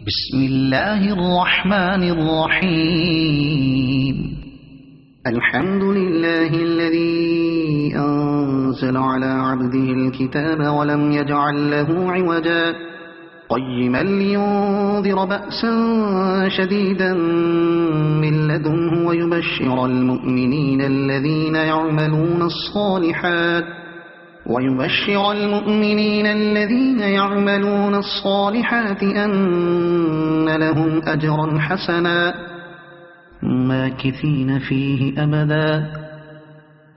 بسم الله الرحمن الرحيم. الحمد لله الذي أنزل على عبده الكتاب ولم يجعل له عوجا قيما لينذر بأسا شديدا من لدنه ويبشر المؤمنين الذين يعملون الصالحات أن لهم أجرا حسنا ماكثين فيه أبدا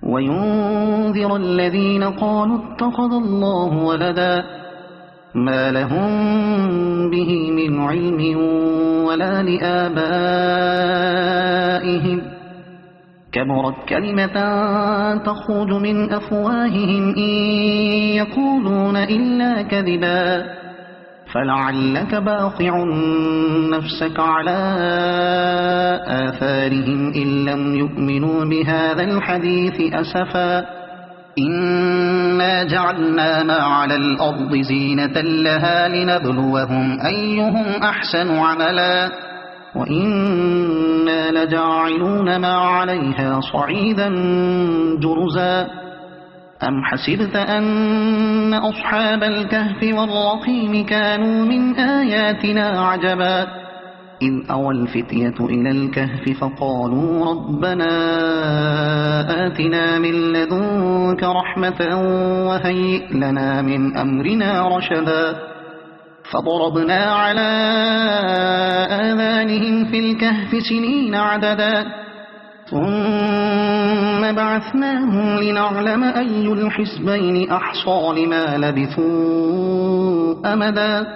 وينذر الذين قالوا اتخذ الله ولدا ما لهم به من علم ولا لآبائهم كبرت كلمة تخرج من أفواههم إن يقولون إلا كذبا فلعلك باخع نفسك على آثارهم إن لم يؤمنوا بهذا الحديث أسفا إنا جعلنا ما على الأرض زينة لها لنبلوهم أيهم أحسن عملا وإنا لجاعلون ما عليها صعيدا جرزا أم حسبت أن أصحاب الكهف والرقيم كانوا من آياتنا عجبا إذ أوى الفتية إلى الكهف فقالوا ربنا آتنا من لدنك رحمة وهيئ لنا من أمرنا رشدا فضربنا على آذانهم في الكهف سنين عددا ثم بعثناهم لنعلم أي الحزبين أحصى لما لبثوا أمدا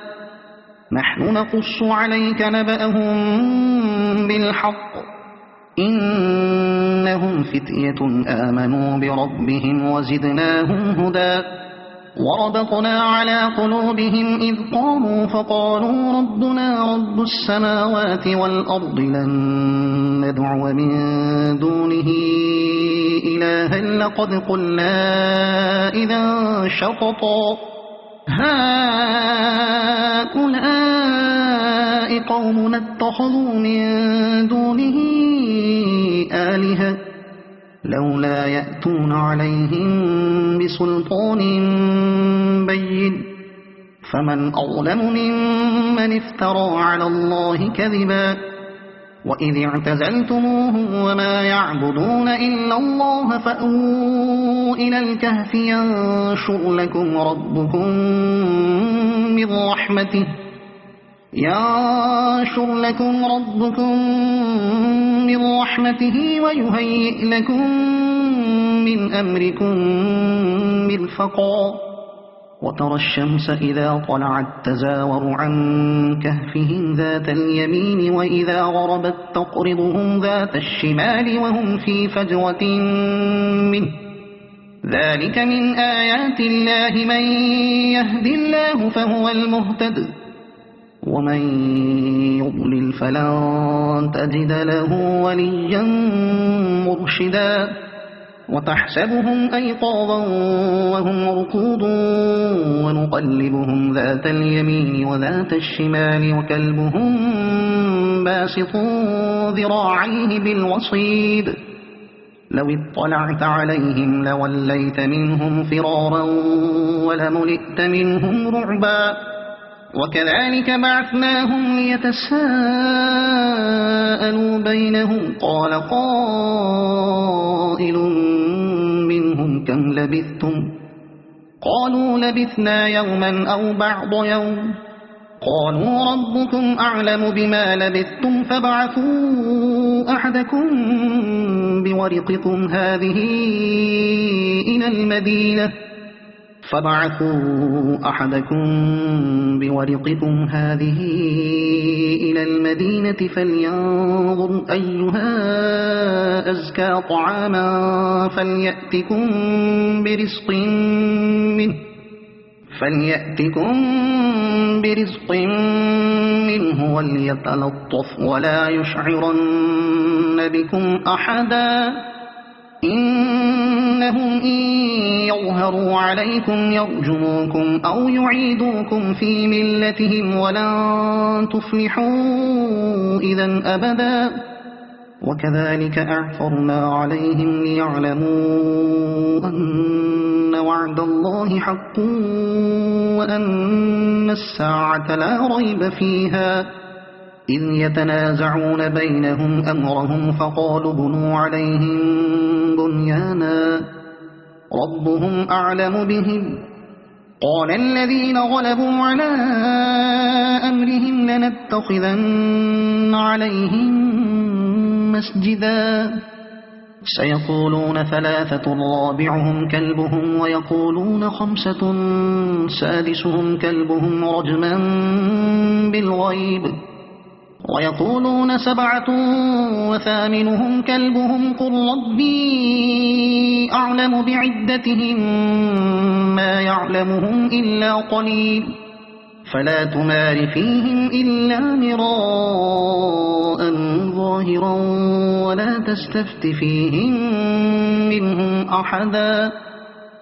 نحن نقص عليك نبأهم بالحق إنهم فتية آمنوا بربهم وزدناهم هدى وربطنا على قلوبهم إذ قاموا فقالوا ربنا رب السماوات والأرض لن ندعو من دونه إلها لقد قلنا إذا شططا هؤلاء قومنا اتخذوا من دونه آلهة لولا يأتون عليهم بسلطان بين فمن أظلم ممن افترى على الله كذبا وإذ اعتزلتموهم وما يعبدون إلا الله فأووا إلى الكهف ينشر لكم ربكم من رحمته ويهيئ لكم من أمركم مرفقا وترى الشمس إذا طلعت تزاور عن كهفهم ذات اليمين وإذا غربت تقرضهم ذات الشمال وهم في فجوة منه ذلك من آيات الله من يهد الله فهو المهتد ومن يضلل فلن تجد له وليا مرشدا وتحسبهم أيقاظا وهم ركود ونقلبهم ذات اليمين وذات الشمال وكلبهم باسط ذراعيه بالوصيد لو اطلعت عليهم لوليت منهم فرارا ولملئت منهم رعبا وكذلك بعثناهم ليتساءلوا بينهم قال قائل منهم كم لبثتم قالوا لبثنا يوما أو بعض يوم قالوا ربكم أعلم بما لبثتم فابعثوا أحدكم بورقكم هذه إلى المدينة فلينظر أيها أزكى طعاما فليأتكم برزق منه وليتلطف ولا يشعرن بكم أحدا إن إنهم إن يظهروا عليكم يرجموكم أو يعيدوكم في ملتهم ولن تفلحوا إذا أبدا وكذلك أعثرنا عليهم ليعلموا أن وعد الله حق وأن الساعة لا ريب فيها إذ يتنازعون بينهم أمرهم فقالوا بنوا عليهم بنيانا ربهم أعلم بهم قال الذين غلبوا على أمرهم لنتخذن عليهم مسجدا سيقولون 3 رابعهم كلبهم ويقولون 5 سادسهم كلبهم رجما بالغيب ويقولون 7 وثامنهم كلبهم قل ربي أعلم بعدتهم ما يعلمهم إلا قليل فلا تمار فيهم إلا مراء ظاهرا ولا تستفت فيهم منهم أحدا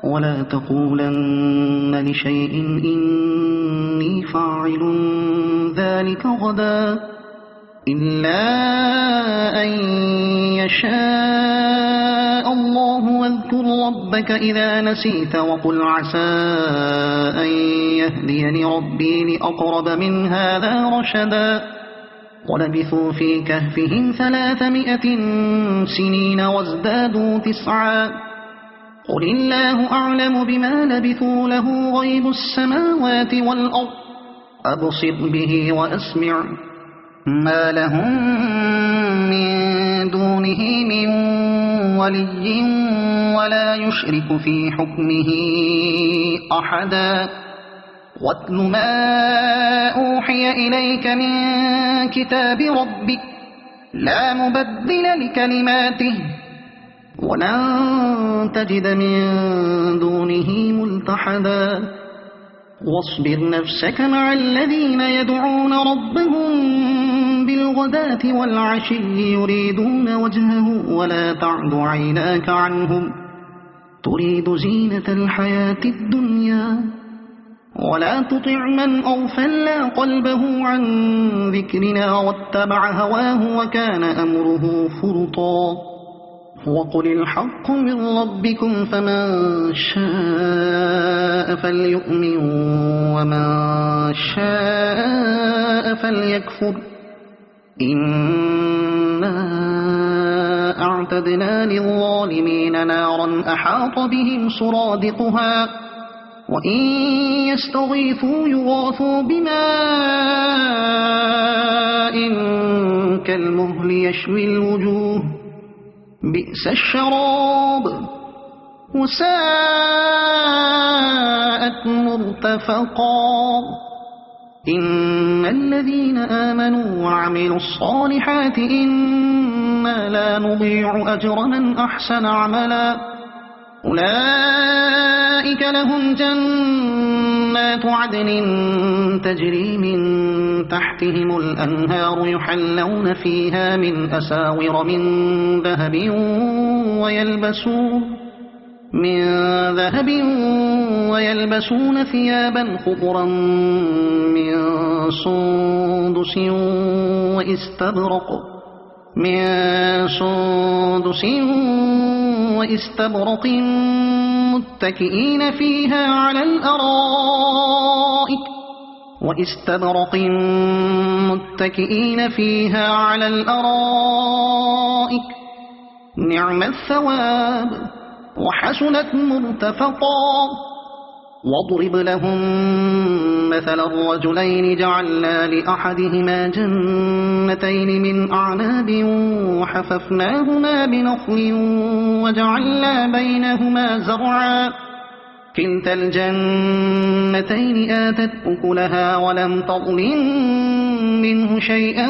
ولا تقولن لشيء إني فاعل ذلك غدا إلا أن يشاء الله واذكر ربك إذا نسيت وقل عسى أن يهديني ربي لأقرب من هذا رشدا ولبثوا في كهفهم 300 سنين وازدادوا 9 قل الله أعلم بما لبثوا له غيب السماوات والأرض أبصر به وأسمع ما لهم من دونه من ولي ولا يشرك في حكمه أحدا واتل ما أوحي إليك من كتاب ربك لا مبدل لكلماته ولن تجد من دونه ملتحدا واصبر نفسك مع الذين يدعون ربهم بالغداة والعشي يريدون وجهه ولا تعد عيناك عنهم تريد زينة الحياة الدنيا ولا تطع من أغفلنا قلبه عن ذكرنا واتبع هواه وكان أمره فرطا وقل الحق من ربكم فمن شاء فليؤمن ومن شاء فليكفر إنا أعتدنا للظالمين نارا أحاط بهم سرادقها وإن يستغيثوا يغاثوا بماء كالمهل يشوي الوجوه بئس الشراب وساءت مرتفقا إن الذين آمنوا وعملوا الصالحات إنا لا نضيع أجر من أحسن عملا أولئك لهم جنات عدن تجري من تحتهم الأنهار يحلون فيها من أساور من ذهب ويلبسون ثيابا خضرا من سندس واستبرق متكئين فيها على الأرائك نعم الثواب وحسنت مرتفقا واضرب لهم مثل الرجلين جعلنا لأحدهما جنتين من أعناب وحففناهما بنخل وجعلنا بينهما زرعا كلتا الجنتين آتت أكلها ولم تظلم منه شيئا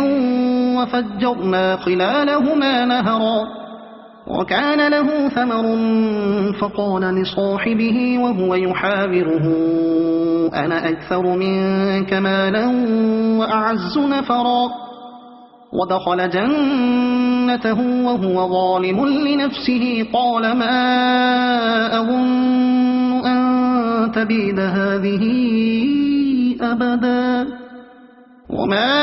وفجرنا خلالهما نهرا وكان له ثمر فقال لصاحبه وهو يحاوره أنا أكثر منك مالا وأعز نفرا ودخل جنته وهو ظالم لنفسه قال ما أظن أن تبيد هذه أبدا وما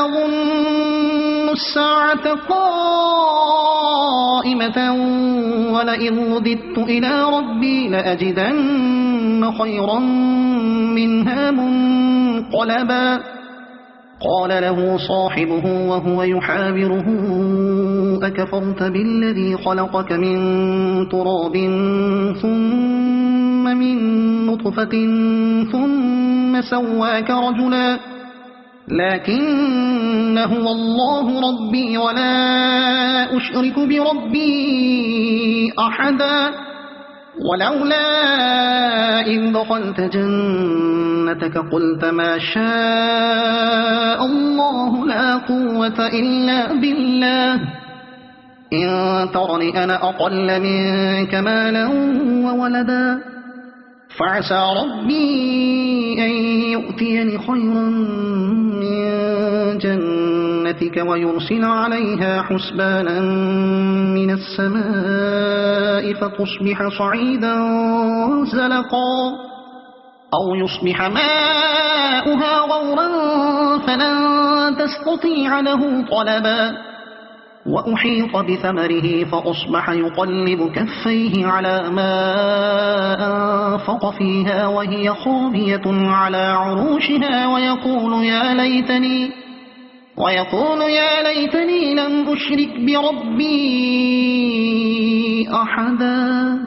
أظن الساعة قائمة ولئن رددت إلى ربي لأجدن خيرا منها منقلبا قال له صاحبه وهو يحاوره أكفرت بالذي خلقك من تراب ثم من نطفة ثم سواك رجلا لكن هو الله ربي ولا أشرك بربي أحدا ولولا إذ دخلت جنتك قلت ما شاء الله لا قوة إلا بالله إن ترني أنا أقل منك مالا وولدا فعسى ربي أن يؤتيني خيرا من جنتك ويرسل عليها حسبانا من السماء فتصبح صعيدا زلقا أو يصبح ماؤها غورا فلن تستطيع له طلبا وأحيط بثمره فأصبح يقلب كفيه على ما أنفق فيها وهي خاوية على عروشها ويقول يا ليتني لم أشرك بربي أحدا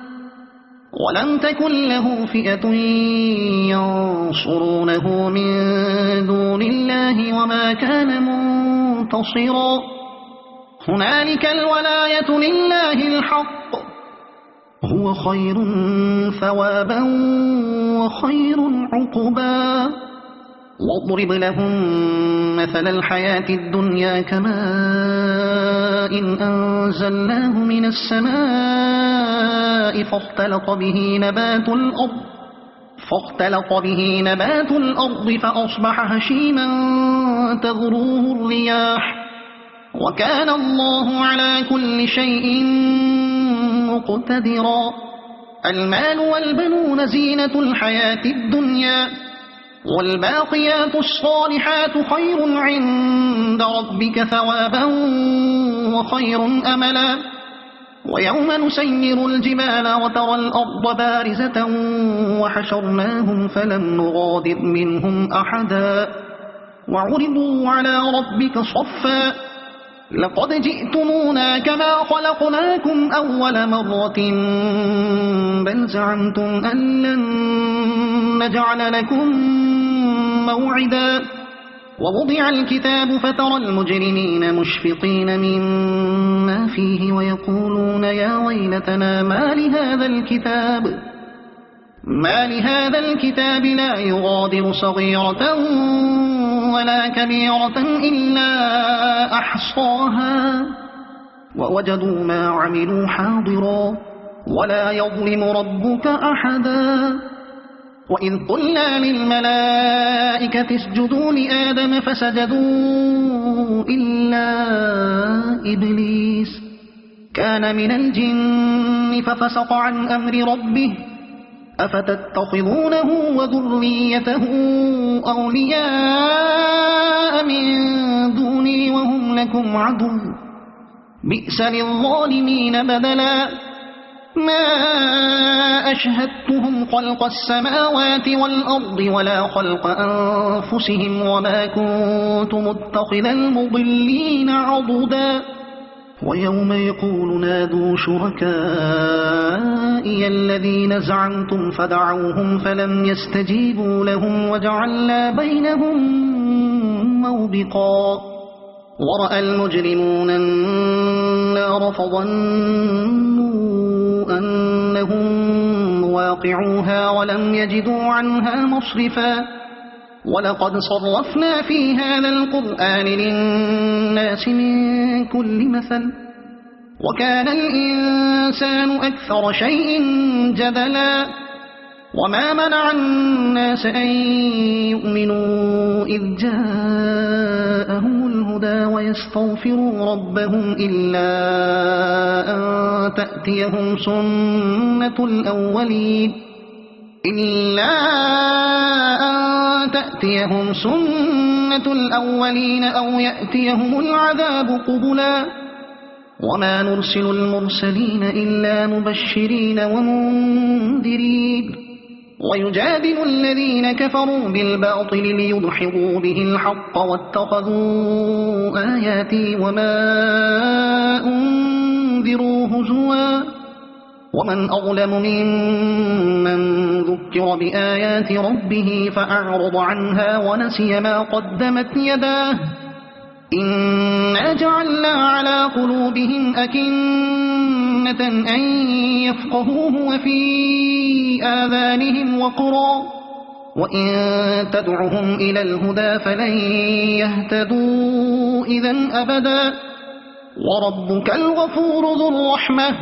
ولم تكن له فئة ينصرونه من دون الله وما كان منتصرا هنالك الولاية لله الحق هو خير ثوابا وخير عقبا واضرب لهم مثل الحياة الدنيا كماء إن أنزلناه من السماء فاختلط به نبات الأرض فأصبح هشيما تذروه الرياح وكان الله على كل شيء مقتدرا المال والبنون زينة الحياة الدنيا والباقيات الصالحات خير عند ربك ثوابا وخير أملا ويوم نسير الجبال وترى الأرض بارزة وحشرناهم فلم نغادر منهم أحدا وعرضوا على ربك صفا لقد جئتمونا كما خلقناكم أول مرة بل زعمتم أن لن نجعل لكم موعدا ووضع الكتاب فترى المجرمين مشفقين مما فيه ويقولون يا ويلتنا ما لهذا الكتاب لا يغادر صغيرة ولا كبيرة إلا أحصاها ووجدوا ما عملوا حاضرا ولا يظلم ربك أحدا وإذ قلنا للملائكة اسجدوا لآدم فسجدوا إلا إبليس كان من الجن ففسق عن أمر ربه أفتتخذونه وذريته أولياء من دوني وهم لكم عدو بئس للظالمين بدلا ما أشهدتهم خلق السماوات والأرض ولا خلق أنفسهم وما كنت متخذ المضلين عضدا ويوم يقول نادوا شركائي الذين زعمتم فدعوهم فلم يستجيبوا لهم وجعلنا بينهم موبقا ورأى المجرمون النار فظنوا أنهم مواقعوها ولم يجدوا عنها مصرفا ولقد صرفنا في هذا القرآن للناس من كل مثل وكان الإنسان أكثر شيء جدلا وما منع الناس أن يؤمنوا إذ جاءهم الهدى الهدى ويستغفروا ربهم إلا أن تأتيهم سنة الأولين أو يأتيهم العذاب قبلا وما نرسل المرسلين إلا مبشرين ومنذرين ويجادل الذين كفروا بالباطل ليدحضوا به الحق واتخذوا آياتي وما أنذروا هزوا ومن أظلم ممن ذكر بآيات ربه فأعرض عنها ونسي ما قدمت يداه إنا جعلنا على قلوبهم أكنة أن يفقهوه وفي آذانهم وقرا وإن تدعهم إلى الهدى فلن يهتدوا إذن أبدا وربك الغفور ذو الرحمة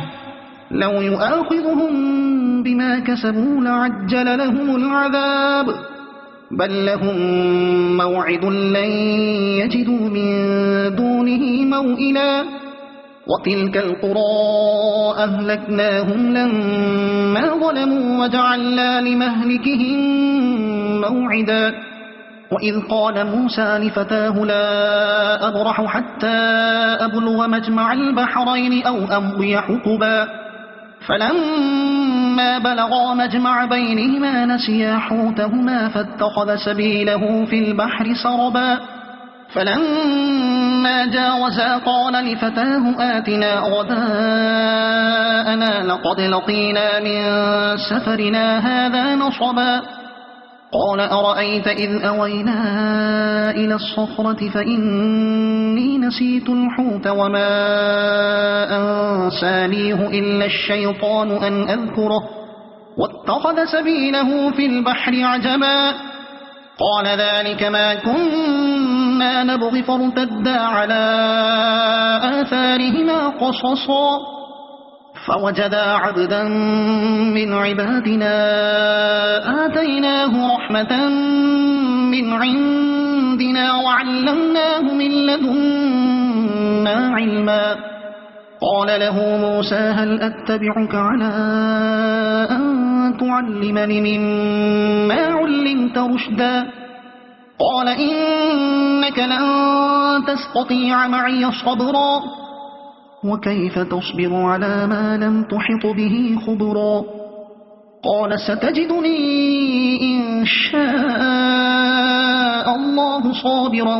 لو يؤاخذهم بما كسبوا لعجل لهم العذاب بل لهم موعد لن يجدوا من دونه موئلا وتلك القرى أهلكناهم لما ظلموا وجعلنا لمهلكهم موعدا وإذ قال موسى لفتاه لا أبرح حتى أبلغ مجمع البحرين أو أمضي حقبا فلما بلغا مجمع بينهما نسيا حوتهما فاتخذ سبيله في البحر سربا فلما جاوزا قال لفتاه آتنا غداءنا لقد لقينا من سفرنا هذا نصبا قال أرأيت إذ أوينا إلى الصخرة فإني نسيت الحوت وما أنسانيه إلا الشيطان أن أذكره واتخذ سبيله في البحر عجبا قال ذلك ما كنا نبغي فارتدا على آثارهما قصصا فوجدا عبدا من عبادنا آتيناه رحمة من عندنا وعلمناه من لدنا علما قال له موسى هل أتبعك على أن تعلمني مما علمت رشدا قال إنك لن تستطيع معي صبرا وكيف تصبر على ما لم تحط به خبرا قال ستجدني إن شاء الله صابرا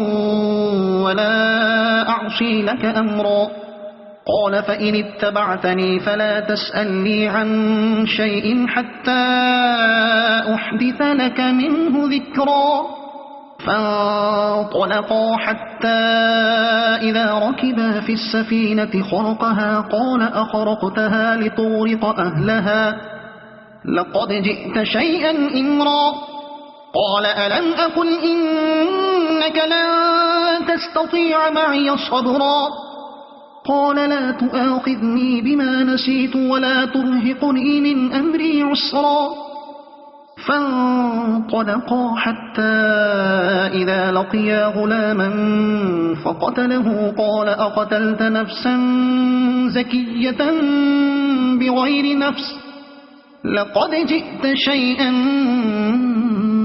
ولا أعصي لك أمرا قال فإن اتبعتني فلا تسألني عن شيء حتى أحدث لك منه ذكرا فانطلقا حتى إذا ركبا في السفينة خرقها قال أخرقتها لتغرق أهلها لقد جئت شيئا إمرا قال ألم أقل إنك لن تستطيع معي صبرا قال لا تؤاخذني بما نسيت ولا ترهقني من أمري عسرا فانطلقا حتى إذا لقيا غلاما فقتله قال أقتلت نفسا زكية بغير نفس لقد جئت شيئا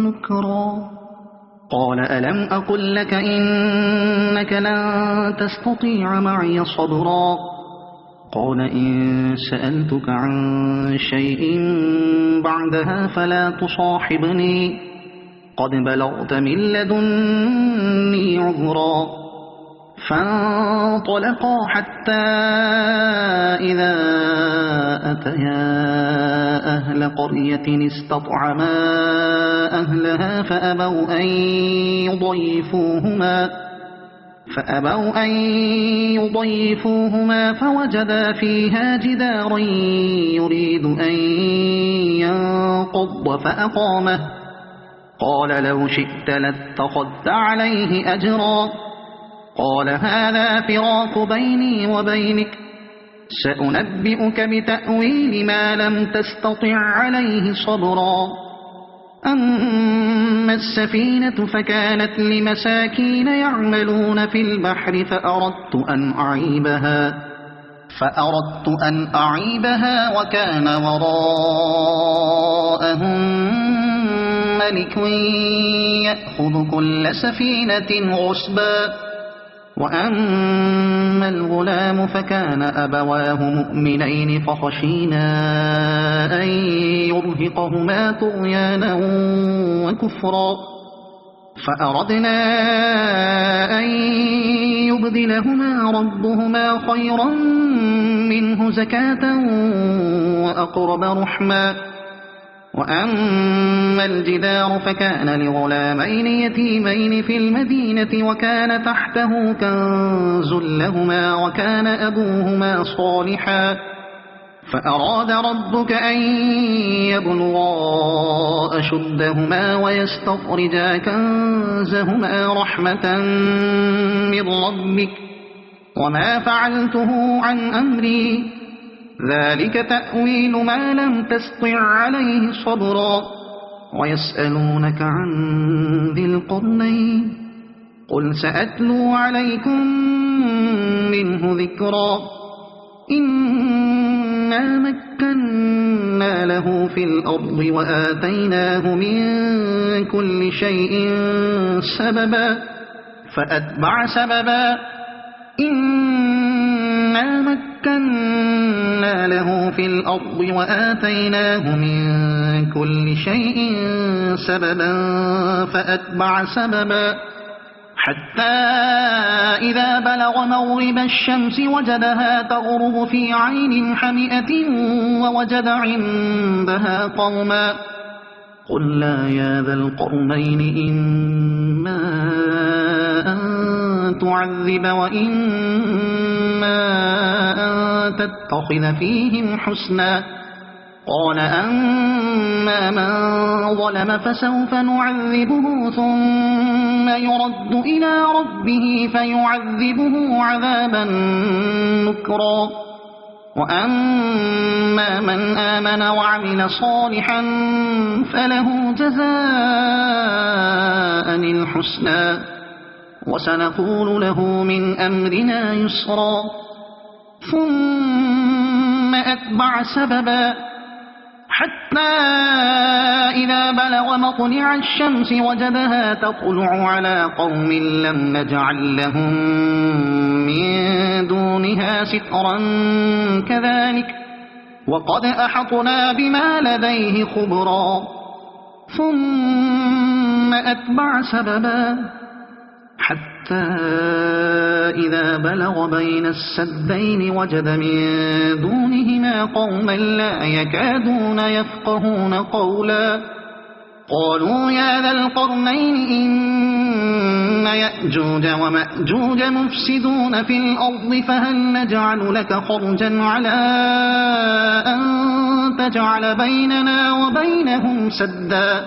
نكرا قال ألم أقل لك إنك لن تستطيع معي صبرا قال إن سألتك عن شيء بعدها فلا تصاحبني قد بلغت من لدني عذرا فانطلقا حتى إذا أتيا أهل قرية استطعما أهلها فأبوا أن يضيفوهما فوجدا فيها جدارا يريد أن ينقض فأقامه قال لو شئت لاتخذت عليه أجرا قال هذا فراق بيني وبينك سأنبئك بتأويل ما لم تستطع عليه صبرا أما السفينة فكانت لمساكين يعملون في البحر فأردت أن أعيبها وكان وراءهم ملك يأخذ كل سفينة غصبا. وأما الغلام فكان أبواه مؤمنين فخشينا أن يرهقهما طغيانا وكفرا فأردنا أن يبدلهما ربهما خيرا منه زكاة وأقرب رحما. وأما الجدار فكان لغلامين يتيمين في المدينة وكان تحته كنز لهما وكان أبوهما صالحا فأراد ربك أن يبلغا أشدهما ويستخرجا كنزهما رحمة من ربك وما فعلته عن أمري ذلك تأويل ما لم تسطع عليه صبرا. ويسألونك عن ذي القرنين قل سأتلو عليكم منه ذكرا. إنا مكنا له في الأرض وآتيناه من كل شيء سببا فأتبع سببا. إنا مكنا له في الأرض وآتيناه من كل شيء سببا فأتبع سببا حتى إذا بلغ مغرب الشمس وجدها تغرب في عين حمئة ووجد عندها قوما قلنا يا ذا القرنين إما أن تعذب وإما أن تتخذ فيهم حسنا. قال أما من ظلم فسوف نعذبه ثم يرد إلى ربه فيعذبه عذابا نكرا. وأما من آمن وعمل صالحا فله جزاء الحسنى وسنقول له من أمرنا يسرا. ثم أتبع سببا حتى إذا بلغ مطلع الشمس وجدها تطلع على قوم لم نجعل لهم من دونها سترا كذلك وقد أحطنا بما لديه خبرا. ثم أتبع سببا حتى إذا بلغ بين السدين وجد من دونهما قوما لا يكادون يفقهون قولا. قالوا يا ذا القرنين إن يأجوج ومأجوج مفسدون في الأرض فهل نجعل لك خرجا على أن تجعل بيننا وبينهم سدا.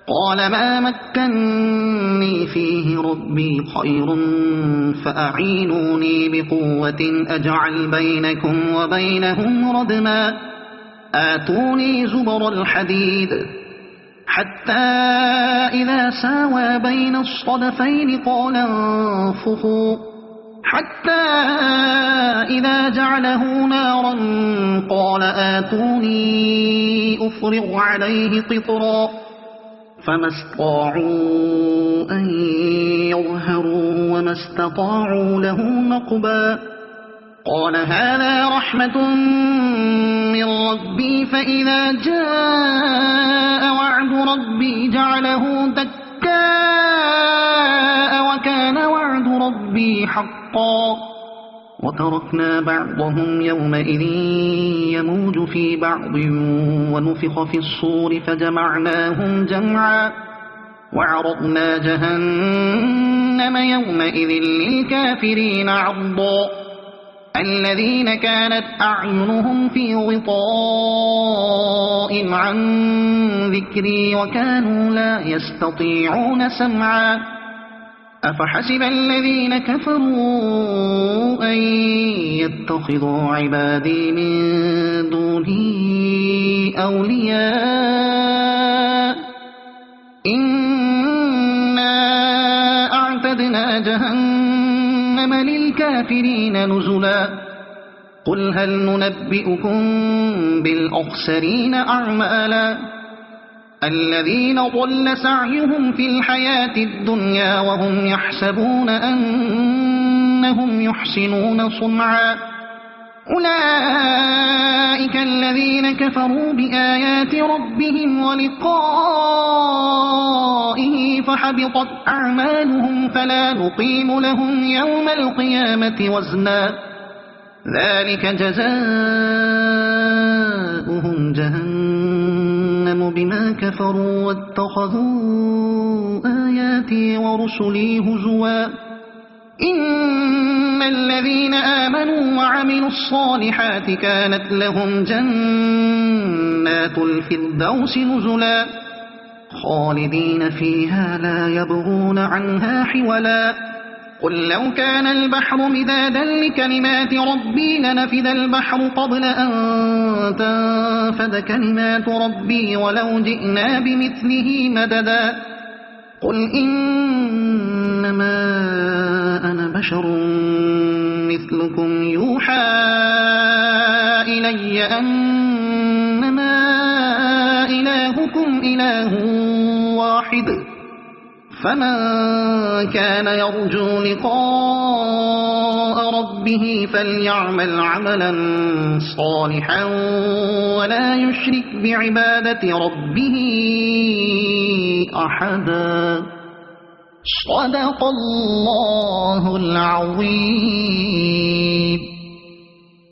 قال ما مكنني فيه ربي خير فأعينوني بقوة أجعل بينكم وبينهم ردما. آتوني زبر الحديد حتى إذا ساوى بين الصدفين قال انفخوا حتى إذا جعله نارا قال آتوني أفرغ عليه قطرا. فما استطاعوا أن يظهروا وما استطاعوا له نقبا. قال هذا رحمة من ربي فإذا جاء وعد ربي جعله دكاء وكان وعد ربي حقا. وتركنا بعضهم يومئذ يموج في بعض ونفخ في الصور فجمعناهم جمعا وعرضنا جهنم يومئذ للكافرين عرضا. الذين كانت أعينهم في غطاء عن ذكري وكانوا لا يستطيعون سمعا. أفحسب الذين كفروا أن يتخذوا عبادي من دوني أولياء إنا أعتدنا جهنم للكافرين نزلا قل هل ننبئكم بالأخسرين أعمالا الذين ضل سعيهم في الحياة الدنيا وهم يحسبون أنهم يحسنون صنعا أولئك الذين كفروا بآيات ربهم ولقائه فحبطت أعمالهم فلا نقيم لهم يوم القيامة وزنا ذلك جزاؤهم جهنم بما كفروا واتخذوا آياتي ورسلي هزوا إن الذين آمنوا وعملوا الصالحات كانت لهم جنات الفردوس نزلا خالدين فيها لا يبغون عنها حولا قل لو كان البحر مدادا لكلمات ربي لنفد البحر قبل أن تنفد كلمات ربي ولو جئنا بمثله مددا قل إنما أنا بشر مثلكم يوحى إلي أنما إلهكم إله واحد فمن كان يرجو لقاء ربه فليعمل عملا صالحا ولا يشرك بعبادة ربه أحدا صدق الله العظيم.